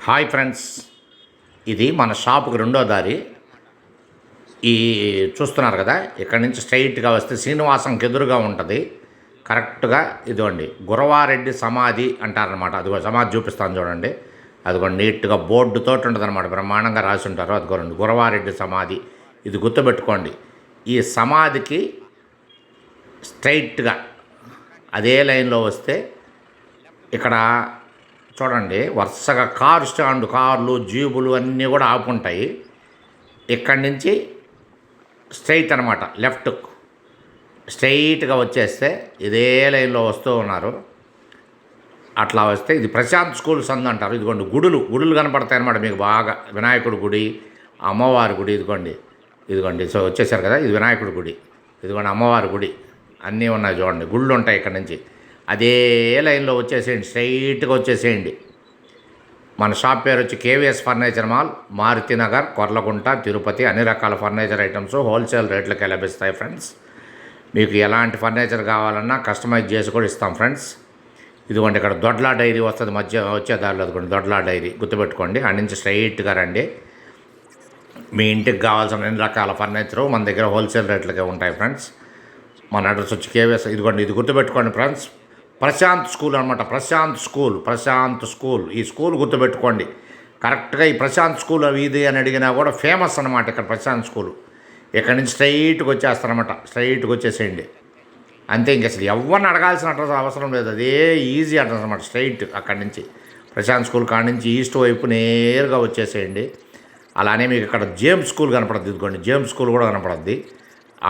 Hi friends, ఇది మన షాపుకి రెండో దారి. ఈ చూస్తున్నారు కదా, ఇక్కడ నుంచి స్ట్రైట్గా వస్తే శ్రీనివాసంకి ఎదురుగా ఉంటుంది. కరెక్ట్గా ఇదిగోండి గురవారెడ్డి సమాధి అంటారనమాట. అదిగో సమాధి చూపిస్తాను చూడండి. అదిగోండి నీట్గా బోర్డుతో ఉంటుంది అనమాట, బ్రహ్మాండంగా రాసి ఉంటారు. అదిగోండి గురవారెడ్డి సమాధి. ఇది గుర్తుపెట్టుకోండి. ఈ సమాధికి స్ట్రైట్గా అదే లైన్లో వస్తే ఇక్కడ చూడండి వరుసగా కారు స్టాండ్, కార్లు, జీబులు అన్నీ కూడా ఆపుంటాయి. ఇక్కడి నుంచి స్ట్రైట్ అనమాట, లెఫ్ట్ స్ట్రైట్గా వచ్చేస్తే ఇదే లైన్లో వస్తూ ఉన్నారు. అట్లా వస్తే ఇది ప్రశాంత్ స్కూల్ సందు అంటారు. ఇదిగోండి గుడులు కనపడతాయి అనమాట మీకు బాగా. వినాయకుడి గుడి, అమ్మవారి గుడి, ఇదిగోండి సో వచ్చేసారు కదా, ఇది వినాయకుడి గుడి, ఇదిగోండి అమ్మవారి గుడి, అన్నీ ఉన్నాయి చూడండి. గుళ్ళు ఉంటాయి ఇక్కడ నుంచి. అదే లైన్లో వచ్చేసేయండి, స్ట్రైట్గా వచ్చేసేయండి. మన షాప్ పేరు వచ్చి KVS furniture mall, Maruthi Nagar, Korlagunta, Tirupati. అన్ని రకాల ఫర్నిచర్ ఐటమ్స్ హోల్సేల్ రేట్లకే లభిస్తాయి ఫ్రెండ్స్. మీకు ఎలాంటి ఫర్నిచర్ కావాలన్నా కస్టమైజ్ చేసి కూడా ఇస్తాం ఫ్రెండ్స్. ఇదిగోండి ఇక్కడ దొడ్లా డైరీ వస్తుంది, మధ్య వచ్చే దారిలో అదిగోండి దొడ్లా డైరీ, గుర్తుపెట్టుకోండి. అడి నుంచి స్ట్రైట్గా రండి. మీ ఇంటికి కావాల్సిన అన్ని రకాల ఫర్నిచరు మన దగ్గర హోల్సేల్ రేట్లకే ఉంటాయి ఫ్రెండ్స్. మన అడ్రస్ వచ్చి కేవీఎస్, ఇదిగోండి ఇది గుర్తుపెట్టుకోండి ఫ్రెండ్స్. ప్రశాంత్ స్కూల్ అనమాట, ప్రశాంత్ స్కూల్. ఈ స్కూల్ గుర్తుపెట్టుకోండి. కరెక్ట్గా ఈ ప్రశాంత్ స్కూల్ ఇది అని అడిగినా కూడా ఫేమస్ అనమాట ఇక్కడ ప్రశాంత్ స్కూల్. ఇక్కడ నుంచి స్ట్రైట్గా వచ్చేస్తారనమాట, స్ట్రైట్గా వచ్చేసేయండి అంతే. ఇంక అసలు ఎవరిని అడగాల్సిన అడ్రస్ అవసరం లేదు, అదే ఈజీ అడ్రస్ అనమాట. స్ట్రైట్ అక్కడి నుంచి ప్రశాంత్ స్కూల్ కాడి నుంచి ఈస్ట్ వైపు నేరుగా వచ్చేసేయండి. అలానే మీకు ఇక్కడ జేమ్స్ స్కూల్ కనపడుద్ది, ఇదిగోండి జేమ్స్ స్కూల్ కూడా కనపడుద్ది.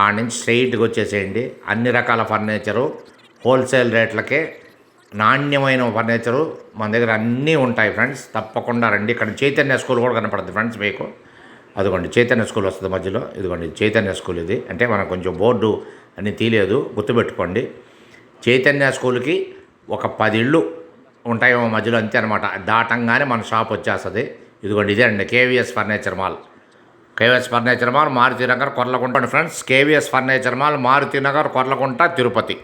ఆ నుంచి స్ట్రైట్గా వచ్చేసేయండి. అన్ని రకాల ఫర్నిచరు హోల్సేల్ రేట్లకే, నాణ్యమైన ఫర్నిచరు మన దగ్గర అన్నీ ఉంటాయి ఫ్రెండ్స్. తప్పకుండా రండి. ఇక్కడ చైతన్య స్కూల్ కూడా కనపడుతుంది ఫ్రెండ్స్ మీకు. అదిగోండి చైతన్య స్కూల్ వస్తుంది మధ్యలో, ఇదిగోండి చైతన్య స్కూల్. ఇది అంటే మనకు కొంచెం బోర్డు అన్నీ తీయలేదు, గుర్తుపెట్టుకోండి. చైతన్య స్కూల్కి ఒక 10 ఇళ్ళు ఉంటాయేమో మధ్యలో, అంతే అనమాట. దాటంగానే మన షాప్ వచ్చేస్తుంది. ఇదిగోండి ఇదే అండి KVS furniture mall. KVS furniture mall, Maruthi Nagar, Korlagunta friends. KVS furniture mall, Maruthi Nagar, Korlagunta, Tirupati.